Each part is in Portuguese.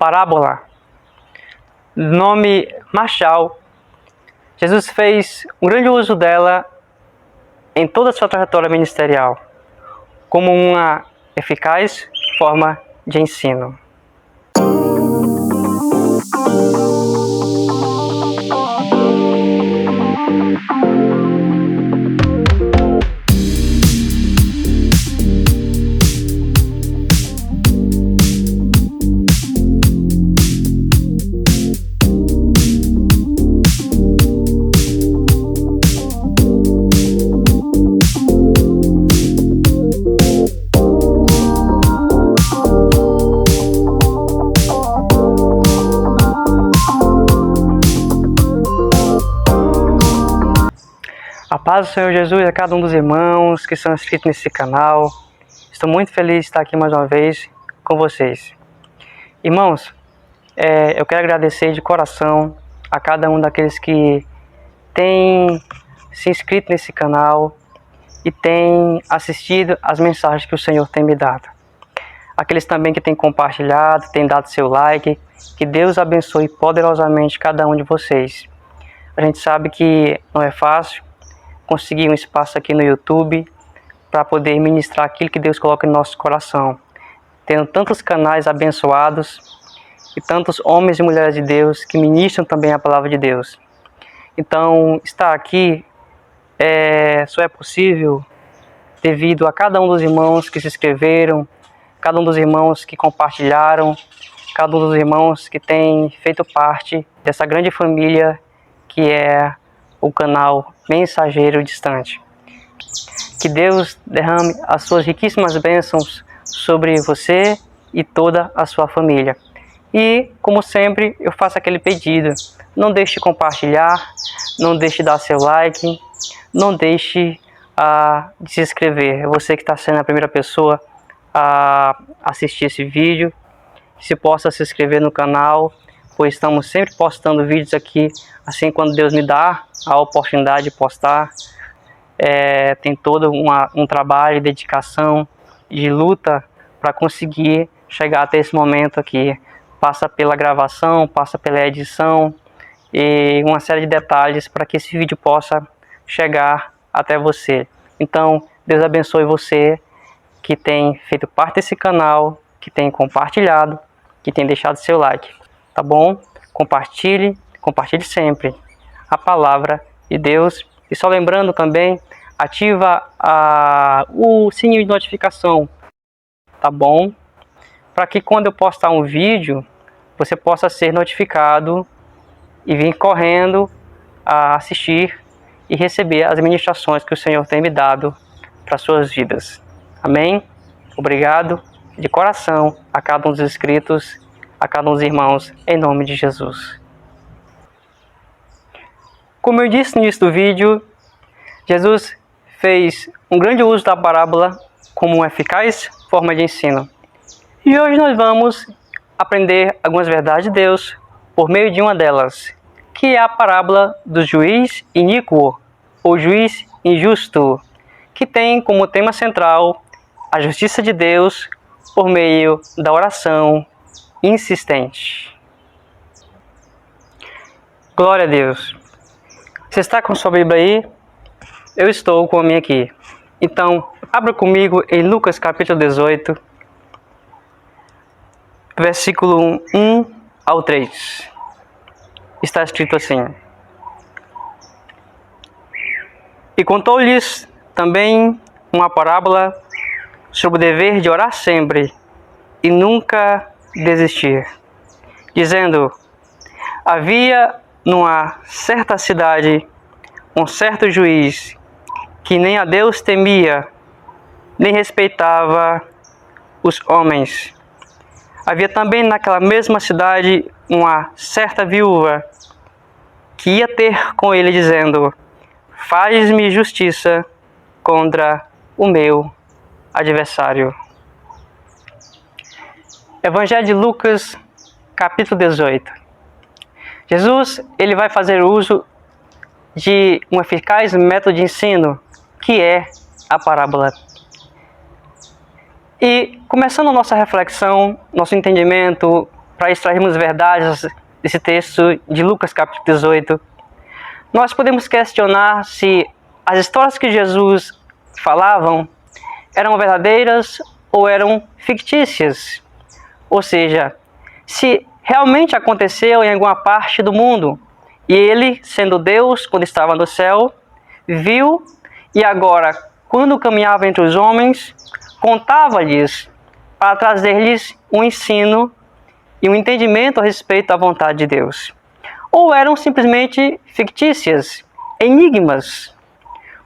parábola, nome Machal, Jesus fez um grande uso dela em toda a sua trajetória ministerial, como uma eficaz forma de ensino. A paz do Senhor Jesus a cada um dos irmãos que são inscritos nesse canal. Estou muito feliz de estar aqui mais uma vez com vocês. Irmãos, eu quero agradecer de coração a cada um daqueles que tem se inscrito nesse canal e tem assistido as mensagens que o Senhor tem me dado. Aqueles também que têm compartilhado, têm dado seu like. Que Deus abençoe poderosamente cada um de vocês. A gente sabe que não é fácil conseguir um espaço aqui no YouTube para poder ministrar aquilo que Deus coloca em nosso coração. Tendo tantos canais abençoados e tantos homens e mulheres de Deus que ministram também a palavra de Deus. Então, estar aqui só é possível devido a cada um dos irmãos que se inscreveram, cada um dos irmãos que compartilharam, cada um dos irmãos que tem feito parte dessa grande família que é o canal Mensageiro Distante. Que Deus derrame as suas riquíssimas bênçãos sobre você e toda a sua família. E, como sempre, eu faço aquele pedido: não deixe de compartilhar, não deixe de dar seu like, não deixe de se inscrever. Você que está sendo a primeira pessoa a assistir esse vídeo, se possa se inscrever no canal, pois estamos sempre postando vídeos aqui, assim quando Deus me dá a oportunidade de postar. Tem todo um trabalho de dedicação, de luta para conseguir chegar até esse momento aqui. Passa pela gravação, passa pela edição e uma série de detalhes para que esse vídeo possa chegar até você. Então, Deus abençoe você que tem feito parte desse canal, que tem compartilhado, que tem deixado seu like, tá bom? Compartilhe sempre a palavra de Deus. E só lembrando também, ativa o sininho de notificação, tá bom? Para que quando eu postar um vídeo, você possa ser notificado e vir correndo a assistir e receber as ministrações que o Senhor tem me dado para suas vidas. Amém? Obrigado de coração a cada um dos inscritos, a cada um dos irmãos, em nome de Jesus. Como eu disse no início do vídeo, Jesus fez um grande uso da parábola como uma eficaz forma de ensino. E hoje nós vamos aprender algumas verdades de Deus por meio de uma delas, que é a parábola do juiz iníquo, ou juiz injusto, que tem como tema central a justiça de Deus por meio da oração insistente. Glória a Deus! Você está com sua Bíblia aí? Eu estou com a minha aqui. Então, abra comigo em Lucas capítulo 18, versículo 1 ao 3. Está escrito assim: E contou-lhes também uma parábola sobre o dever de orar sempre e nunca desistir, dizendo: Havia numa certa cidade um certo juiz que nem a Deus temia, nem respeitava os homens. Havia também naquela mesma cidade uma certa viúva que ia ter com ele, dizendo: Faz-me justiça contra o meu adversário. Evangelho de Lucas, capítulo 18. Jesus, ele vai fazer uso de um eficaz método de ensino, que é a parábola. E começando a nossa reflexão, nosso entendimento para extrairmos verdades desse texto de Lucas capítulo 18, nós podemos questionar se as histórias que Jesus falavam eram verdadeiras ou eram fictícias. Ou seja, se realmente aconteceu em alguma parte do mundo e ele, sendo Deus, quando estava no céu, viu e agora, quando caminhava entre os homens, contava-lhes para trazer-lhes um ensino e um entendimento a respeito da vontade de Deus. Ou eram simplesmente fictícias, enigmas.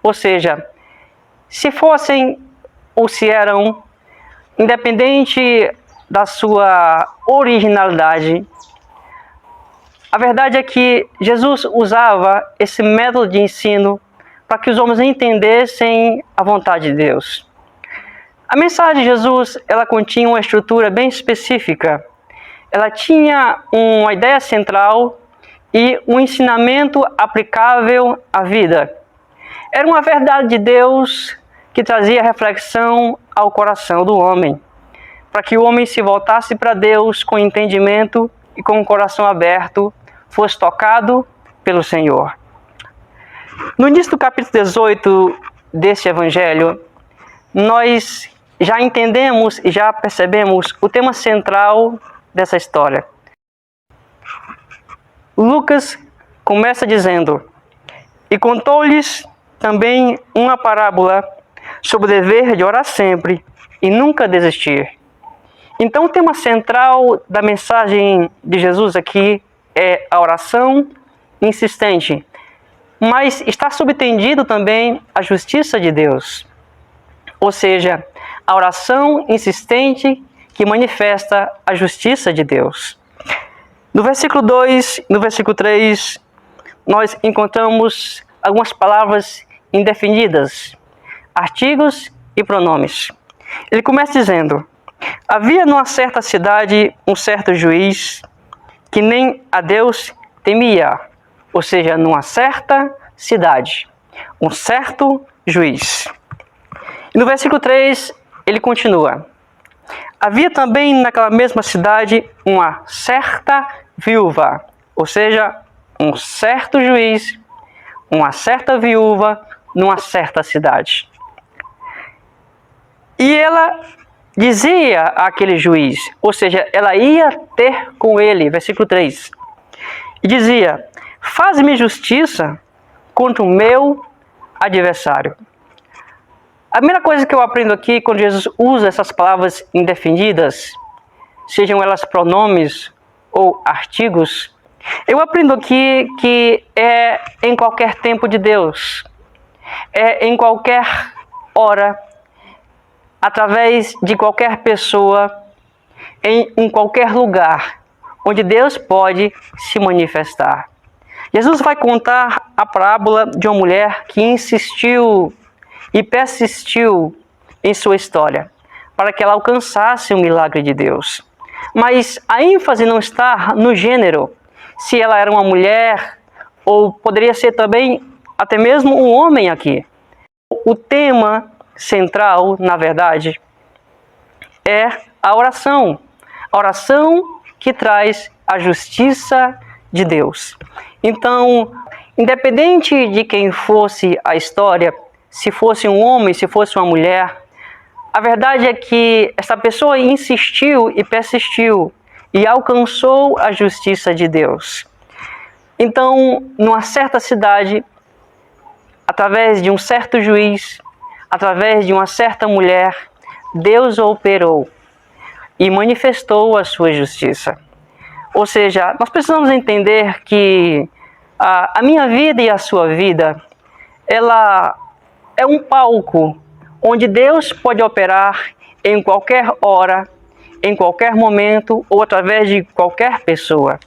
Ou seja, se fossem ou se eram, independente da sua originalidade, a verdade é que Jesus usava esse método de ensino para que os homens entendessem a vontade de Deus. A mensagem de Jesus, ela continha uma estrutura bem específica. Ela tinha uma ideia central e um ensinamento aplicável à vida. Era uma verdade de Deus que trazia reflexão ao coração do homem, para que o homem se voltasse para Deus com entendimento e com o coração aberto, fosse tocado pelo Senhor. No início do capítulo 18 deste evangelho, nós já entendemos e já percebemos o tema central dessa história. Lucas começa dizendo: "E contou-lhes também uma parábola sobre o dever de orar sempre e nunca desistir." Então o tema central da mensagem de Jesus aqui é a oração insistente, mas está subtendido também a justiça de Deus. Ou seja, a oração insistente que manifesta a justiça de Deus. No versículo 2 e no versículo 3, nós encontramos algumas palavras indefinidas, artigos e pronomes. Ele começa dizendo: "Havia numa certa cidade um certo juiz que nem a Deus temia." Ou seja, numa certa cidade, um certo juiz. E no versículo 3, ele continua: "Havia também naquela mesma cidade uma certa viúva." Ou seja, um certo juiz, uma certa viúva, numa certa cidade. E ela dizia àquele juiz, ou seja, ela ia ter com ele, versículo 3, e dizia: "Faz-me justiça contra o meu adversário." A primeira coisa que eu aprendo aqui, quando Jesus usa essas palavras indefinidas, sejam elas pronomes ou artigos, eu aprendo aqui que é em qualquer tempo de Deus, é em qualquer hora, através de qualquer pessoa, em qualquer lugar, onde Deus pode se manifestar. Jesus vai contar a parábola de uma mulher que insistiu e persistiu em sua história, para que ela alcançasse o milagre de Deus. Mas a ênfase não está no gênero, se ela era uma mulher, ou poderia ser também até mesmo um homem aqui. O tema central, na verdade, é a oração. A oração que traz a justiça de Deus. Então, independente de quem fosse a história, se fosse um homem, se fosse uma mulher, a verdade é que essa pessoa insistiu e persistiu e alcançou a justiça de Deus. Então, numa certa cidade, através de um certo juiz, através de uma certa mulher, Deus operou e manifestou a sua justiça. Ou seja, nós precisamos entender que a minha vida e a sua vida, ela é um palco onde Deus pode operar em qualquer hora, em qualquer momento ou através de qualquer pessoa.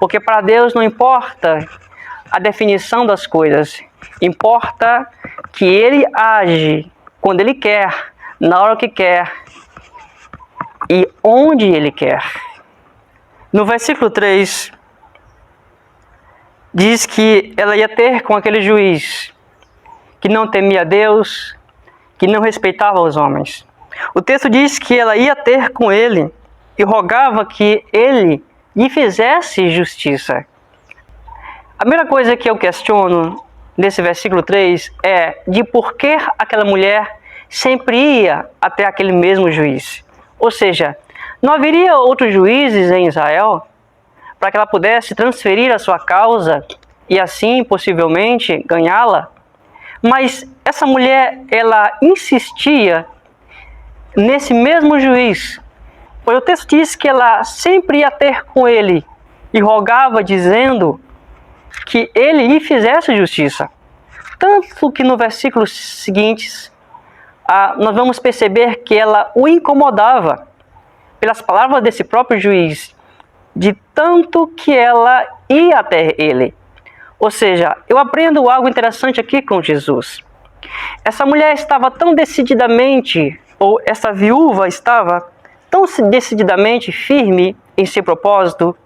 Porque para Deus não importa a definição das coisas, importa que Ele age quando Ele quer, na hora que quer e onde Ele quer. No versículo 3, diz que ela ia ter com aquele juiz que não temia Deus, que não respeitava os homens. O texto diz que ela ia ter com ele e rogava que ele lhe fizesse justiça. A primeira coisa que eu questiono nesse versículo 3 é de por que aquela mulher sempre ia até aquele mesmo juiz. Ou seja, não haveria outros juízes em Israel para que ela pudesse transferir a sua causa e assim, possivelmente, ganhá-la? Mas essa mulher, ela insistia nesse mesmo juiz, pois o texto diz que ela sempre ia ter com ele e rogava, dizendo que ele lhe fizesse justiça. Tanto que no versículos seguintes, nós vamos perceber que ela o incomodava pelas palavras desse próprio juiz, de tanto que ela ia até ele. Ou seja, eu aprendo algo interessante aqui com Jesus. Essa mulher estava tão decididamente, ou essa viúva estava tão decididamente firme em seu propósito,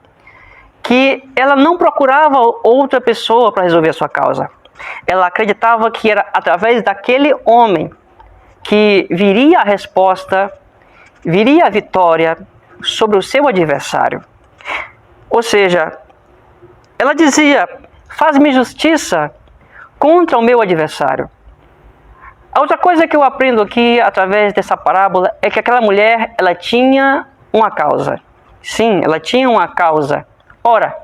que ela não procurava outra pessoa para resolver a sua causa. Ela acreditava que era através daquele homem que viria a resposta, viria a vitória sobre o seu adversário. Ou seja, ela dizia: faz-me justiça contra o meu adversário. A outra coisa que eu aprendo aqui através dessa parábola é que aquela mulher, ela tinha uma causa. Sim, ela tinha uma causa. Ora,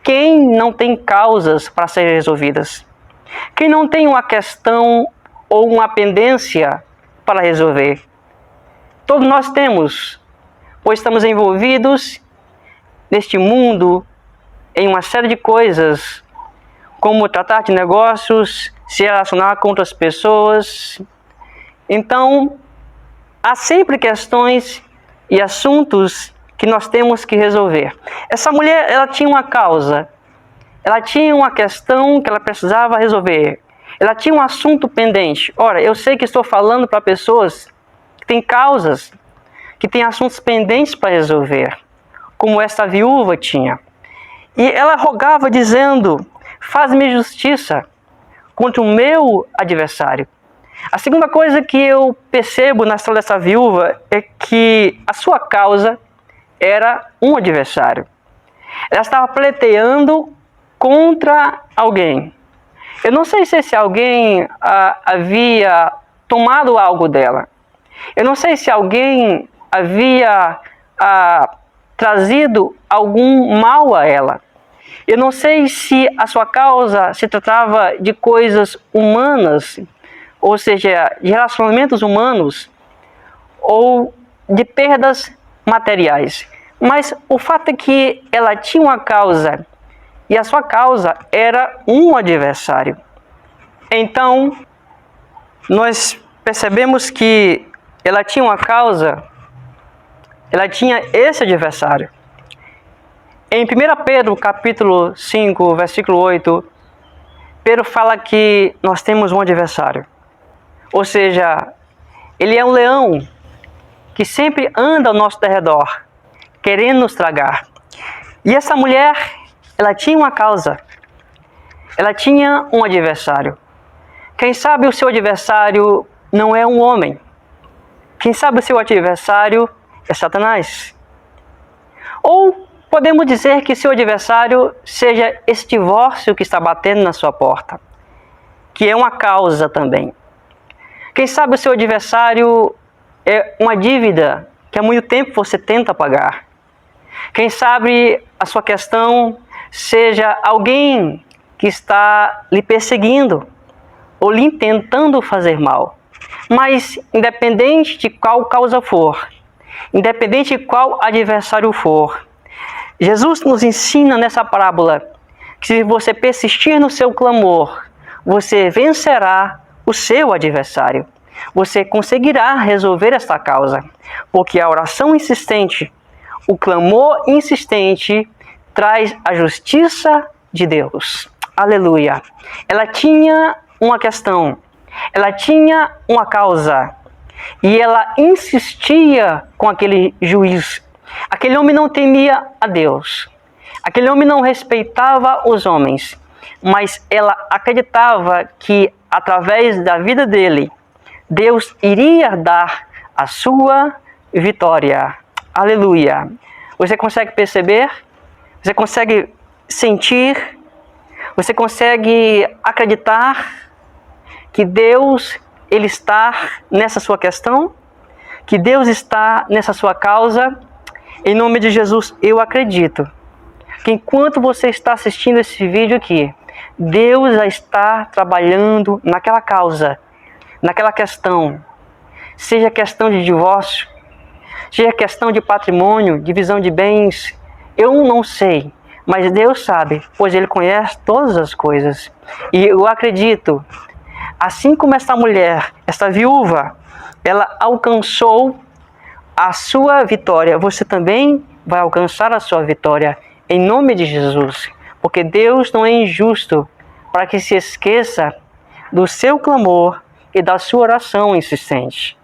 quem não tem causas para serem resolvidas? Quem não tem uma questão ou uma pendência para resolver? Todos nós temos, pois estamos envolvidos neste mundo em uma série de coisas, como tratar de negócios, se relacionar com outras pessoas. Então, há sempre questões e assuntos que nós temos que resolver. Essa mulher, ela tinha uma causa, ela tinha uma questão que ela precisava resolver, ela tinha um assunto pendente. Ora, eu sei que estou falando para pessoas que têm causas, que têm assuntos pendentes para resolver, como esta viúva tinha. E ela rogava dizendo: faz-me justiça contra o meu adversário. A segunda coisa que eu percebo na história dessa viúva é que a sua causa era um adversário. Ela estava pleiteando contra alguém. Eu não sei se esse alguém havia tomado algo dela. Eu não sei se alguém havia trazido algum mal a ela. Eu não sei se a sua causa se tratava de coisas humanas, ou seja, de relacionamentos humanos, ou de perdas materiais. Mas o fato é que ela tinha uma causa, e a sua causa era um adversário. Então, nós percebemos que ela tinha uma causa, ela tinha esse adversário. Em 1 Pedro, capítulo 5, versículo 8, Pedro fala que nós temos um adversário. Ou seja, ele é um leão que sempre anda ao nosso derredor, querendo nos tragar. E essa mulher, ela tinha uma causa. Ela tinha um adversário. Quem sabe o seu adversário não é um homem. Quem sabe o seu adversário é Satanás. Ou podemos dizer que seu adversário seja esse divórcio que está batendo na sua porta, que é uma causa também. Quem sabe o seu adversário é uma dívida que há muito tempo você tenta pagar. Quem sabe a sua questão seja alguém que está lhe perseguindo ou lhe tentando fazer mal. Mas independente de qual causa for, independente de qual adversário for, Jesus nos ensina nessa parábola que se você persistir no seu clamor, você vencerá o seu adversário. Você conseguirá resolver esta causa, porque a oração insistente, o clamor insistente, traz a justiça de Deus. Aleluia! Ela tinha uma questão, ela tinha uma causa, e ela insistia com aquele juiz. Aquele homem não temia a Deus. Aquele homem não respeitava os homens. Mas ela acreditava que, através da vida dele, Deus iria dar a sua vitória. Aleluia. Você consegue perceber? Você consegue sentir? Você consegue acreditar que Deus, Ele está nessa sua questão? Que Deus está nessa sua causa? Em nome de Jesus, eu acredito que enquanto você está assistindo esse vídeo aqui, Deus já está trabalhando naquela causa, naquela questão. Seja questão de divórcio, seja questão de patrimônio, divisão de bens, eu não sei, mas Deus sabe, pois Ele conhece todas as coisas. E eu acredito, assim como esta mulher, esta viúva, ela alcançou a sua vitória, você também vai alcançar a sua vitória, em nome de Jesus. Porque Deus não é injusto para que se esqueça do seu clamor e da sua oração insistente.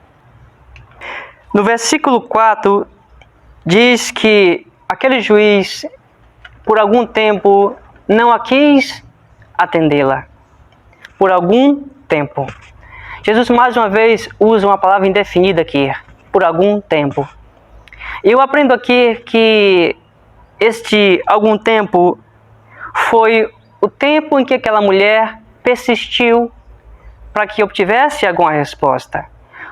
No versículo 4, diz que aquele juiz, por algum tempo, não a quis atendê-la. Por algum tempo. Jesus, mais uma vez, usa uma palavra indefinida aqui. Por algum tempo. Eu aprendo aqui que este algum tempo foi o tempo em que aquela mulher persistiu para que obtivesse alguma resposta.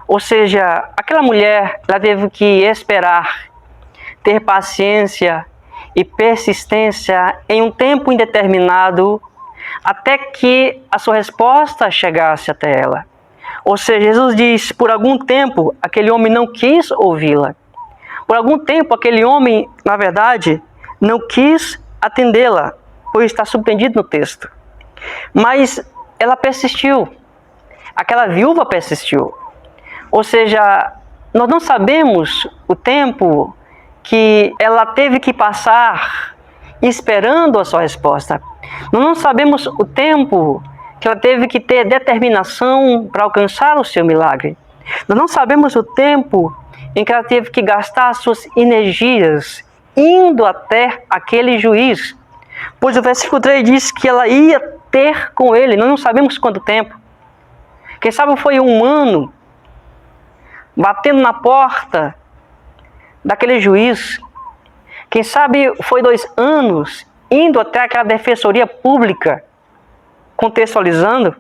Ou seja, aquela mulher, ela teve que esperar, ter paciência e persistência em um tempo indeterminado até que a sua resposta chegasse até ela. Ou seja, Jesus diz, por algum tempo aquele homem não quis ouvi-la. Por algum tempo aquele homem, na verdade, não quis atendê-la, pois está subtendido no texto. Mas ela persistiu. Aquela viúva persistiu. Ou seja, nós não sabemos o tempo que ela teve que passar esperando a sua resposta. Nós não sabemos o tempo que ela teve que ter determinação para alcançar o seu milagre. Nós não sabemos o tempo em que ela teve que gastar suas energias indo até aquele juiz. Pois o versículo 3 diz que ela ia ter com ele, nós não sabemos quanto tempo. Quem sabe foi um ano, batendo na porta daquele juiz. Quem sabe foi 2 anos, indo até aquela defensoria pública, contextualizando.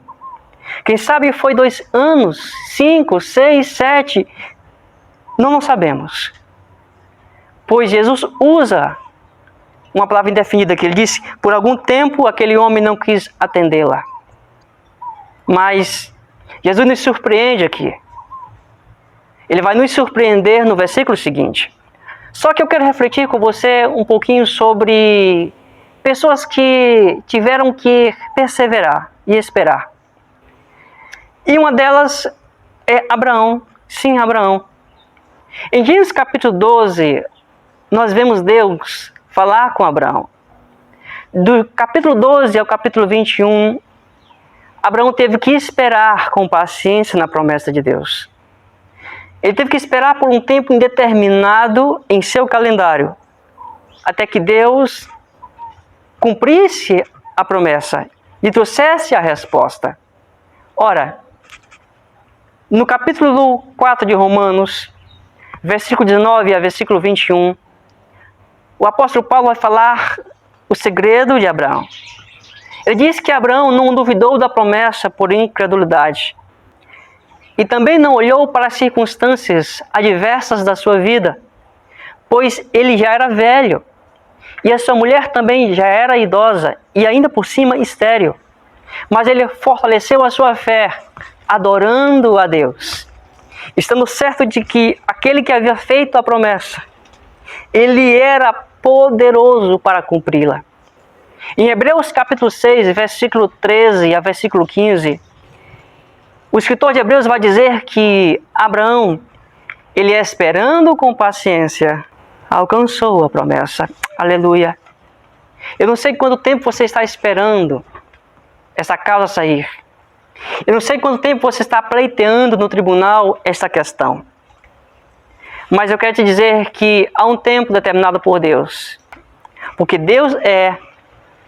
Quem sabe foi 2 anos, 5, 6, 7, não sabemos. Pois Jesus usa uma palavra indefinida que ele disse, por algum tempo aquele homem não quis atendê-la. Mas Jesus nos surpreende aqui. Ele vai nos surpreender no versículo seguinte. Só que eu quero refletir com você um pouquinho sobre pessoas que tiveram que perseverar e esperar. E uma delas é Abraão. Sim, Abraão. Em Gênesis capítulo 12, nós vemos Deus falar com Abraão. Do capítulo 12 ao capítulo 21, Abraão teve que esperar com paciência na promessa de Deus. Ele teve que esperar por um tempo indeterminado em seu calendário, até que Deus cumprisse a promessa e trouxesse a resposta. Ora, no capítulo 4 de Romanos, versículo 19 a versículo 21, o apóstolo Paulo vai falar o segredo de Abraão. Ele diz que Abraão não duvidou da promessa por incredulidade e também não olhou para as circunstâncias adversas da sua vida, pois ele já era velho e a sua mulher também já era idosa e ainda por cima estéril. Mas ele fortaleceu a sua fé, adorando a Deus, estando certo de que aquele que havia feito a promessa, ele era poderoso para cumpri-la. Em Hebreus capítulo 6, versículo 13 a versículo 15, o escritor de Hebreus vai dizer que Abraão, ele esperando com paciência, alcançou a promessa. Aleluia. Eu não sei quanto tempo você está esperando essa causa sair. Eu não sei quanto tempo você está pleiteando no tribunal esta questão. Mas eu quero te dizer que há um tempo determinado por Deus. Porque Deus é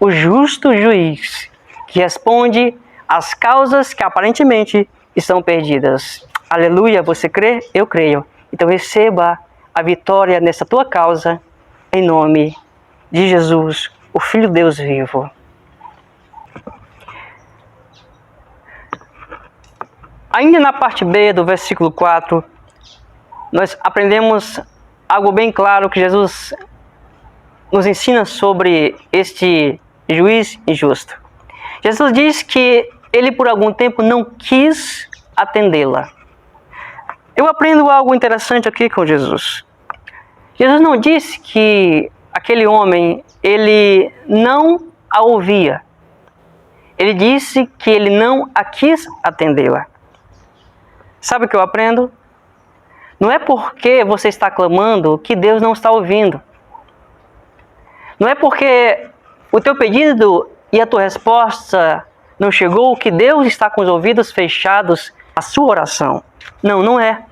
o justo juiz que responde às causas que aparentemente estão perdidas. Aleluia, você crê? Eu creio. Então receba a vitória nessa tua causa, em nome de Jesus, o Filho de Deus vivo. Ainda na parte B do versículo 4, nós aprendemos algo bem claro que Jesus nos ensina sobre este juiz injusto. Jesus diz que ele por algum tempo não quis atendê-la. Eu aprendo algo interessante aqui com Jesus. Jesus não disse que aquele homem, ele não a ouvia. Ele disse que ele não a quis atendê-la. Sabe o que eu aprendo? Não é porque você está clamando que Deus não está ouvindo. Não é porque o teu pedido e a tua resposta não chegou que Deus está com os ouvidos fechados à sua oração. Não, não é.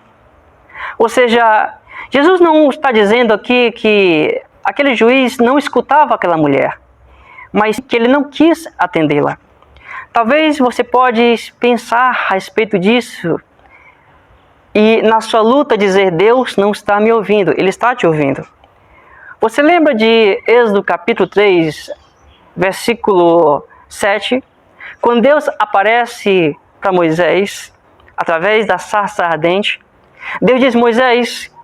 Ou seja, Jesus não está dizendo aqui que aquele juiz não escutava aquela mulher, mas que ele não quis atendê-la. Talvez você pode pensar a respeito disso e na sua luta dizer: Deus não está me ouvindo, Ele está te ouvindo. Você lembra de Êxodo capítulo 3, versículo 7? Quando Deus aparece para Moisés, através da sarça ardente, Deus diz: Moisés,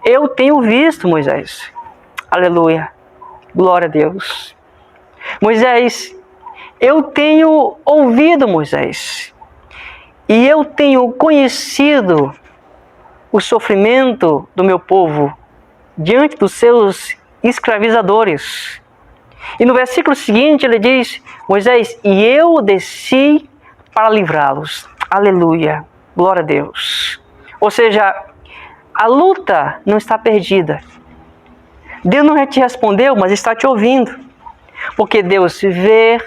eu tenho visto, Moisés. Aleluia. Glória a Deus. Moisés, eu tenho ouvido, Moisés. E eu tenho conhecido o sofrimento do meu povo diante dos seus escravizadores. E no versículo seguinte ele diz: Moisés, e eu desci para livrá-los. Aleluia. Glória a Deus. Ou seja, a luta não está perdida. Deus não te respondeu, mas está te ouvindo. Porque Deus vê,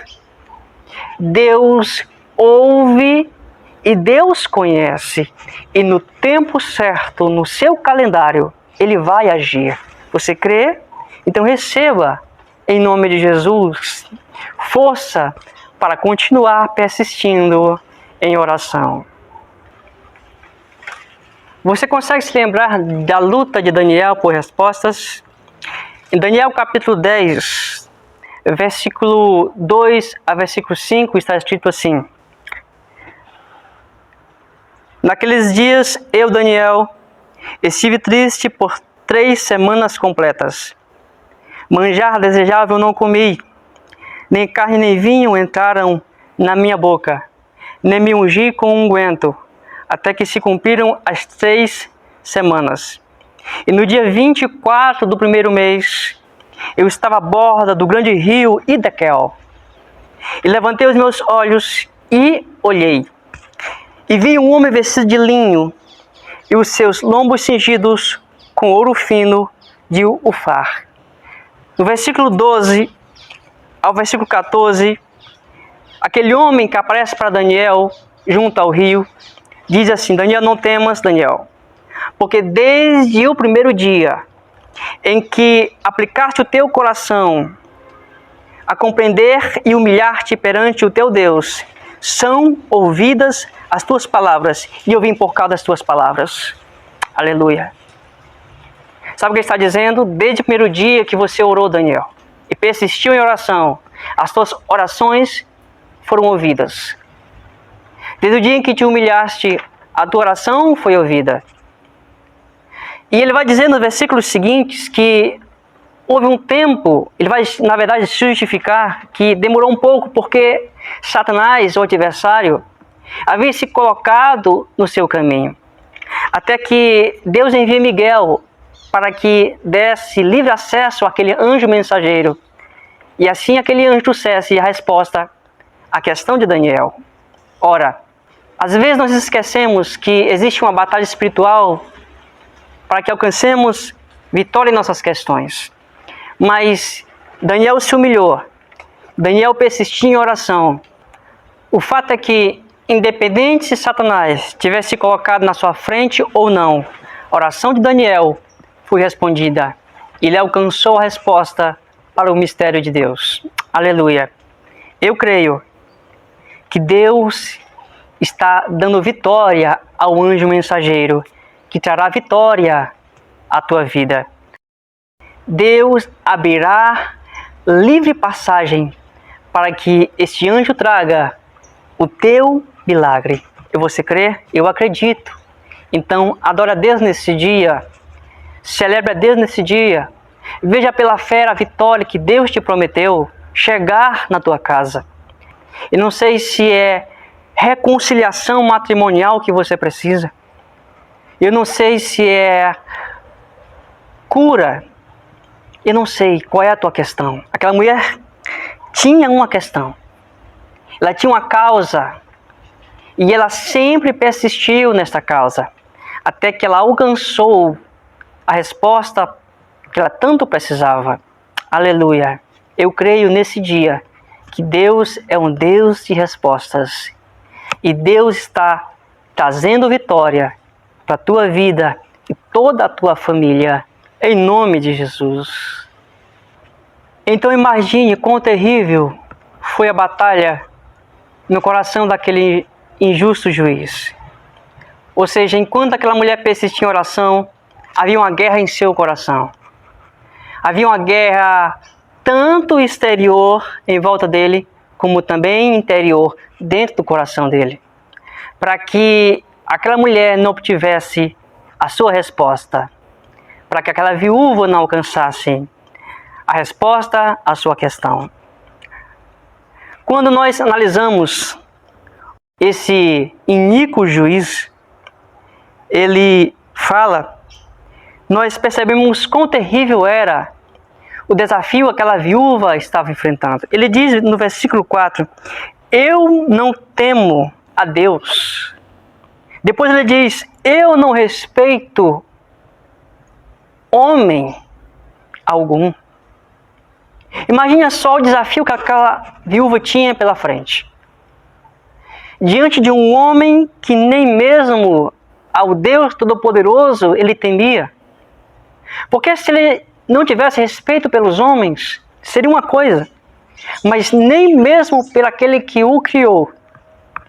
Deus ouve e Deus conhece. E no tempo certo, no seu calendário, Ele vai agir. Você crê? Então receba, em nome de Jesus, força para continuar persistindo em oração. Você consegue se lembrar da luta de Daniel por respostas? Em Daniel capítulo 10, versículo 2 a versículo 5, está escrito assim: Naqueles dias, eu, Daniel, estive triste por 3 semanas completas. Manjar desejável não comi, nem carne nem vinho entraram na minha boca, nem me ungi com unguento, até que se cumpriram as 3 semanas. E no dia 24 do primeiro mês, eu estava à borda do grande rio Hidekel. E levantei os meus olhos e olhei. E vi um homem vestido de linho, e os seus lombos cingidos com ouro fino de Ufar. No versículo 12 ao versículo 14, aquele homem que aparece para Daniel junto ao rio, diz assim: Daniel, não temas, Daniel, porque desde o primeiro dia em que aplicaste o teu coração a compreender e humilhar-te perante o teu Deus, são ouvidas as tuas palavras, e eu vim por causa das tuas palavras. Aleluia. Sabe o que ele está dizendo? Desde o primeiro dia que você orou, Daniel, e persistiu em oração, as tuas orações foram ouvidas. Desde o dia em que te humilhaste, a tua oração foi ouvida. E ele vai dizer nos versículos seguintes que houve um tempo, ele vai, na verdade, justificar que demorou um pouco porque Satanás, o adversário, havia se colocado no seu caminho. Até que Deus envia Miguel para que desse livre acesso àquele anjo mensageiro. E assim aquele anjo trouxesse a resposta à questão de Daniel. Ora, às vezes nós esquecemos que existe uma batalha espiritual para que alcancemos vitória em nossas questões. Mas Daniel se humilhou. Daniel persistiu em oração. O fato é que, independente se Satanás tivesse colocado na sua frente ou não, a oração de Daniel foi respondida. Ele alcançou a resposta para o mistério de Deus. Aleluia. Eu creio que Deus está dando vitória ao anjo mensageiro, que trará vitória a tua vida. Deus abrirá livre passagem para que este anjo traga o teu milagre. E você crê? Eu acredito. Então, adora a Deus nesse dia. Celebre a Deus nesse dia. Veja pela fé a vitória que Deus te prometeu chegar na tua casa. E não sei se é reconciliação matrimonial que você precisa. Eu não sei se é cura. Eu não sei qual é a tua questão. Aquela mulher tinha uma questão. Ela tinha uma causa. E ela sempre persistiu nesta causa. Até que ela alcançou a resposta que ela tanto precisava. Aleluia. Eu creio nesse dia que Deus é um Deus de respostas. E Deus está trazendo vitória para a tua vida e toda a tua família. Em nome de Jesus. Então imagine quão terrível foi a batalha no coração daquele injusto juiz. Ou seja, enquanto aquela mulher persistia em oração, havia uma guerra em seu coração. Havia uma guerra tanto exterior em volta dele, como também interior dentro do coração dele. Para que aquela mulher não obtivesse a sua resposta. Para que aquela viúva não alcançasse a resposta à sua questão. Quando nós analisamos esse iníquo juiz, ele fala, nós percebemos quão terrível era o desafio que aquela viúva estava enfrentando. Ele diz no versículo 4, eu não temo a Deus. Depois ele diz, eu não respeito homem algum. Imagina só o desafio que aquela viúva tinha pela frente. Diante de um homem que nem mesmo ao Deus Todo-Poderoso ele temia. Porque se ele não tivesse respeito pelos homens, seria uma coisa. Mas nem mesmo por aquele que o criou,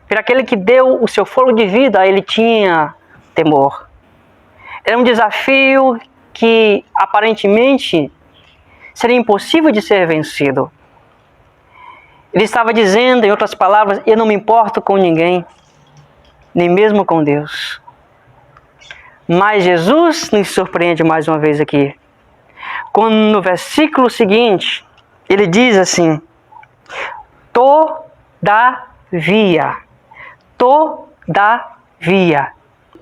por aquele que deu o seu fôlego de vida, ele tinha temor. Era um desafio que aparentemente seria impossível de ser vencido. Ele estava dizendo, em outras palavras, eu não me importo com ninguém, nem mesmo com Deus. Mas Jesus nos surpreende mais uma vez aqui. Quando no versículo seguinte, ele diz assim, todavia,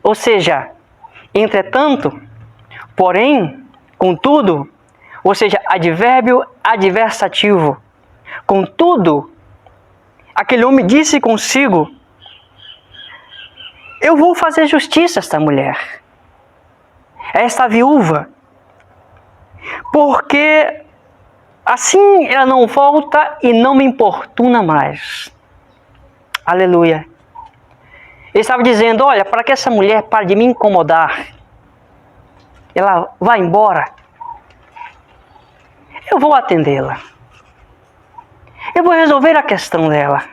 ou seja, entretanto, porém, contudo, ou seja, advérbio adversativo. Contudo, aquele homem disse consigo, eu vou fazer justiça a esta mulher, a esta viúva, porque assim ela não volta e não me importuna mais. Aleluia. Ele estava dizendo, olha, para que essa mulher pare de me incomodar, ela vá embora, eu vou atendê-la. Eu vou resolver a questão dela.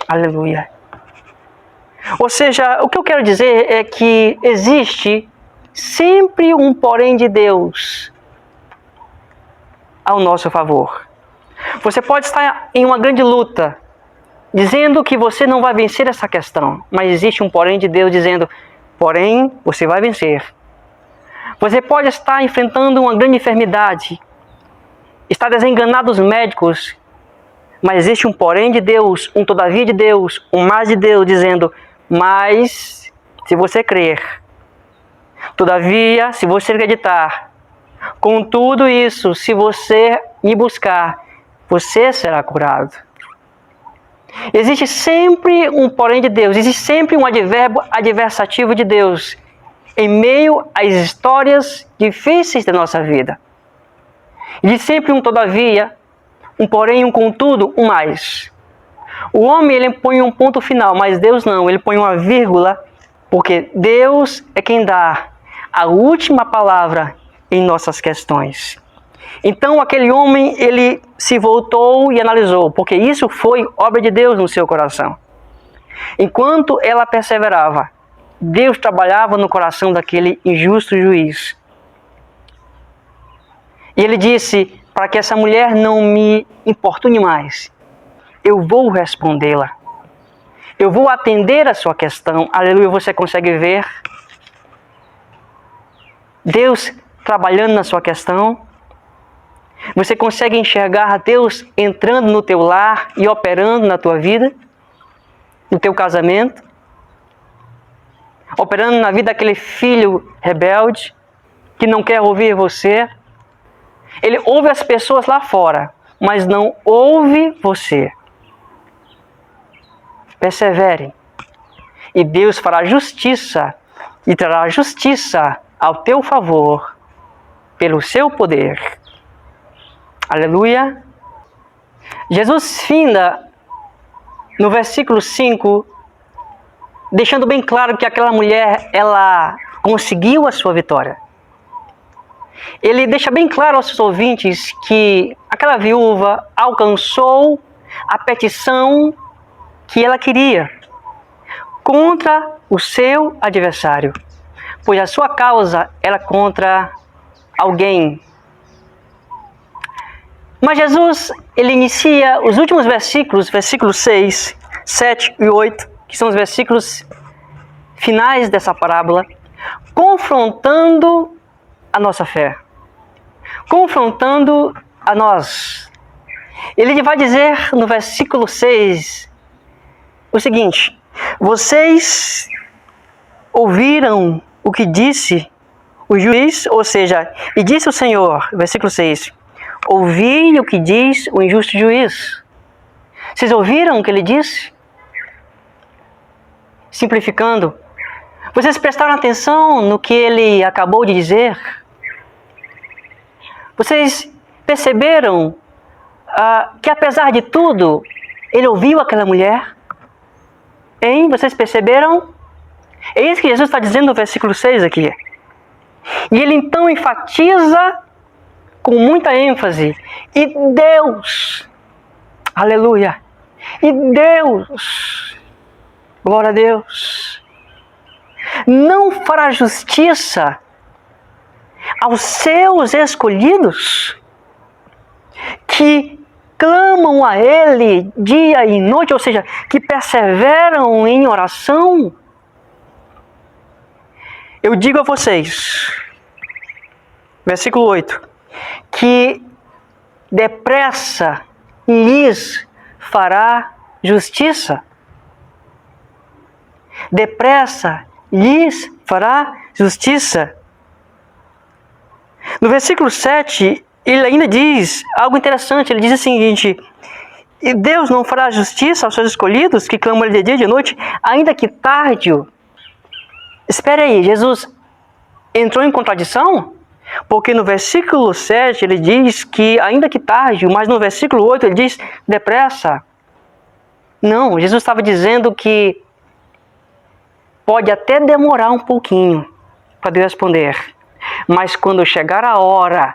Aleluia. Ou seja, o que eu quero dizer é que existe sempre um porém de Deus ao nosso favor. Você pode estar em uma grande luta, dizendo que você não vai vencer essa questão, mas existe um porém de Deus dizendo, porém, você vai vencer. Você pode estar enfrentando uma grande enfermidade, está desenganado dos médicos, mas existe um porém de Deus, um todavia de Deus, um mais de Deus, dizendo, mas se você crer, todavia, se você acreditar, com tudo isso, se você me buscar, você será curado. Existe sempre um porém de Deus, existe sempre um advérbio adversativo de Deus, em meio às histórias difíceis da nossa vida. Existe sempre um todavia, um porém, um contudo, um mais. O homem, ele põe um ponto final, mas Deus não, ele põe uma vírgula, porque Deus é quem dá a última palavra em nossas questões. Então aquele homem, ele se voltou e analisou, porque isso foi obra de Deus no seu coração. Enquanto ela perseverava, Deus trabalhava no coração daquele injusto juiz. E ele disse, para que essa mulher não me importune mais, eu vou respondê-la. Eu vou atender a sua questão. Aleluia, você consegue ver Deus trabalhando na sua questão? Você consegue enxergar Deus entrando no teu lar e operando na tua vida? No teu casamento? Operando na vida daquele filho rebelde que não quer ouvir você? Ele ouve as pessoas lá fora, mas não ouve você. Persevere. E Deus fará justiça e trará justiça ao teu favor pelo seu poder. Aleluia. Jesus finda no versículo 5, deixando bem claro que aquela mulher, ela conseguiu a sua vitória. Ele deixa bem claro aos seus ouvintes que aquela viúva alcançou a petição que ela queria contra o seu adversário, pois a sua causa era contra alguém. Mas Jesus, ele inicia os últimos versículos, versículos 6, 7 e 8, que são os versículos finais dessa parábola, confrontando a nossa fé, confrontando a nós. Ele vai dizer no versículo 6 o seguinte: vocês ouviram o que disse o juiz, ou seja, e disse o Senhor, versículo 6, ouvi o que diz o injusto juiz. Vocês ouviram o que ele disse? Simplificando, vocês prestaram atenção no que ele acabou de dizer? Vocês perceberam que apesar de tudo, ele ouviu aquela mulher? Hein? Vocês perceberam? É isso que Jesus está dizendo no versículo 6 aqui. E ele então enfatiza com muita ênfase. E Deus, aleluia, e Deus, glória a Deus, não fará justiça aos seus escolhidos que clamam a Ele dia e noite, ou seja, que perseveram em oração? Eu digo a vocês, versículo 8, que depressa lhes fará justiça. Depressa lhes fará justiça. No versículo 7, ele ainda diz algo interessante. Ele diz o seguinte: e Deus não fará justiça aos seus escolhidos, que clamam Ele de dia e de noite, ainda que tarde. Espere aí, Jesus entrou em contradição? Porque no versículo 7 ele diz que ainda que tarde, mas no versículo 8 ele diz depressa. Não, Jesus estava dizendo que pode até demorar um pouquinho para Deus responder, mas quando chegar a hora,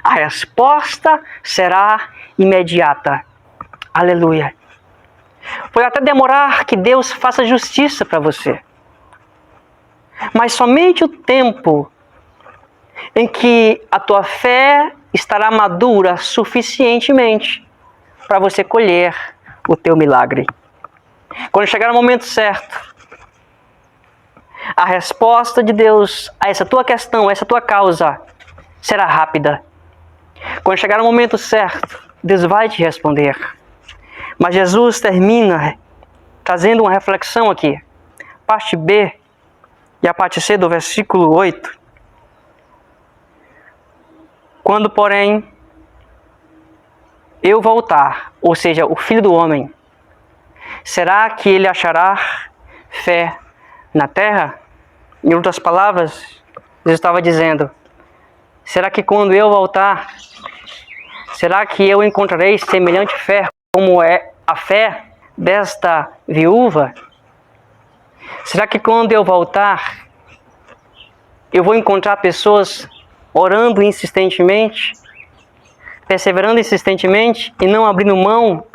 a resposta será imediata. Aleluia. Pode até demorar que Deus faça justiça para você, mas somente o tempo em que a tua fé estará madura suficientemente para você colher o teu milagre. Quando chegar o momento certo, a resposta de Deus a essa tua questão, a essa tua causa, será rápida. Quando chegar o momento certo, Deus vai te responder. Mas Jesus termina trazendo uma reflexão aqui. Parte B e a parte C do versículo 8. Quando, porém, eu voltar, ou seja, o Filho do Homem, será que ele achará fé na terra? Em outras palavras, Jesus estava dizendo, será que quando eu voltar, será que eu encontrarei semelhante fé como é a fé desta viúva? Será que quando eu voltar, eu vou encontrar pessoas orando insistentemente, perseverando insistentemente e não abrindo mão?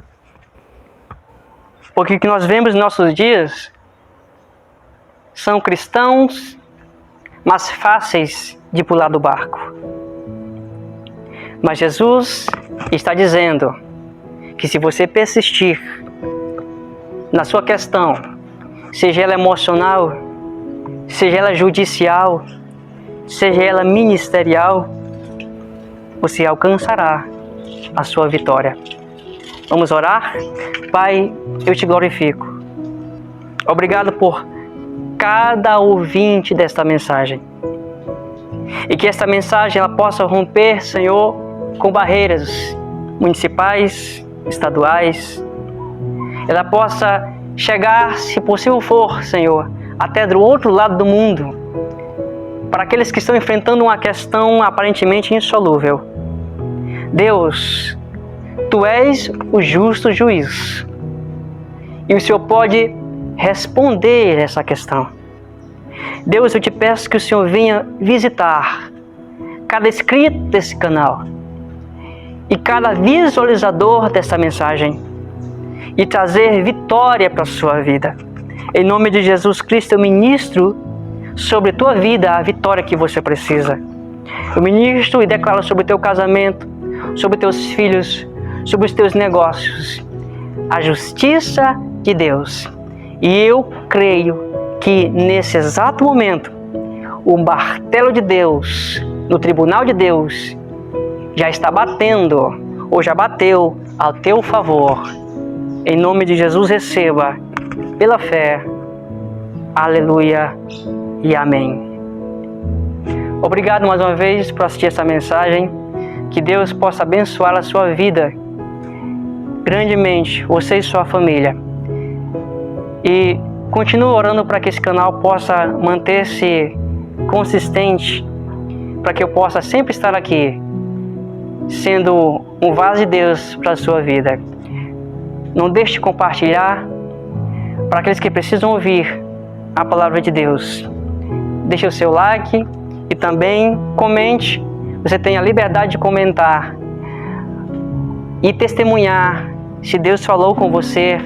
Porque o que nós vemos nos nossos dias são cristãos, mas fáceis de pular do barco. Mas Jesus está dizendo que se você persistir na sua questão, seja ela emocional, seja ela judicial, seja ela ministerial, você alcançará a sua vitória. Vamos orar? Pai, eu te glorifico. Obrigado por cada ouvinte desta mensagem. E que esta mensagem ela possa romper, Senhor, com barreiras municipais, estaduais. Ela possa chegar, se possível for, Senhor, até do outro lado do mundo, para aqueles que estão enfrentando uma questão aparentemente insolúvel. Deus, Tu és o justo juiz e o Senhor pode responder essa questão. Deus, eu te peço que o Senhor venha visitar cada inscrito desse canal e cada visualizador dessa mensagem e trazer vitória para a sua vida. Em nome de Jesus Cristo, eu ministro sobre a tua vida a vitória que você precisa. Eu ministro e declaro sobre o teu casamento, sobre teus filhos, sobre os teus negócios, a justiça de Deus. E eu creio que nesse exato momento, o martelo de Deus, no tribunal de Deus, já está batendo, ou já bateu, ao teu favor. Em nome de Jesus, receba, pela fé. Aleluia e amém. Obrigado mais uma vez por assistir essa mensagem. Que Deus possa abençoar a sua vida grandemente, você e sua família. E continue orando para que esse canal possa manter-se consistente, para que eu possa sempre estar aqui, sendo um vaso de Deus para a sua vida. Não deixe de compartilhar para aqueles que precisam ouvir a palavra de Deus. Deixe o seu like e também comente. Você tem a liberdade de comentar e testemunhar se Deus falou com você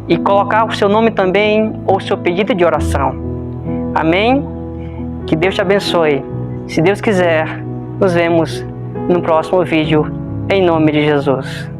e colocar o seu nome também ou o seu pedido de oração. Amém? Que Deus te abençoe. Se Deus quiser, nos vemos no próximo vídeo, em nome de Jesus.